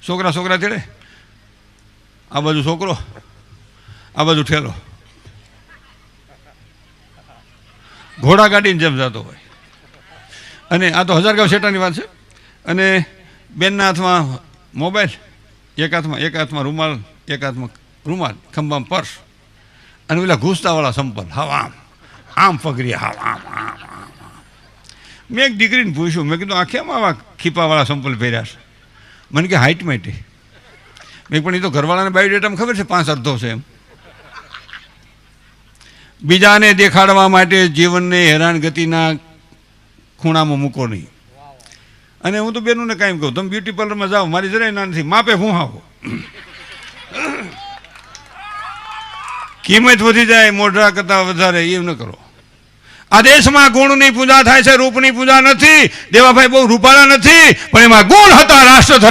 છોકરા છોકરા તેડે, આ બાજુ છોકરો, આ બાજુ ઠેલો, ઘોડા ગાડીને જેમ જતો હોય. અને આ તો હજારગાંવ શેટાની વાત છે. અને બેનના હાથમાં મોબાઈલ, એક હાથમાં રૂમાલ, એક હાથમાં રૂમાલ, ખંભામાં પર્સ, અને પેલા ઘૂસતાવાળા સંપલ, હાવ આમ પગરી, હાવ આમ. મેં એક દીકરીને પૂછ્યું, મેં કીધું આ કેમ આવા ખીપાવાળા સંપલ પહેર્યા છે? મને કે હાઇટ માટે. મેં પણ એ તો ઘરવાળાને બાયોડેટામાં ખબર છે 5 અડધો છે એમ. બીજાને દેખાડવા માટે જીવનને હેરાનગતિના ખૂણામાં મૂકો નહીં. અને હું તો બેનોને કાંઈ કહું, તમે બ્યુટી પાર્લરમાં જાઓ, મારી જરાય ના નથી, માપે હું આવો. કિંમત વધી જાય મોઢા કરતાં વધારે એવું ન કરો. આ દેશમાં ગુણની પૂજા થાય છે, રૂપની પૂજા નથી. દેવાભાઈ બહુ રૂપાળા નથી, પણ એમાં ગુણ હતા. રાષ્ટ્ર ધર્મ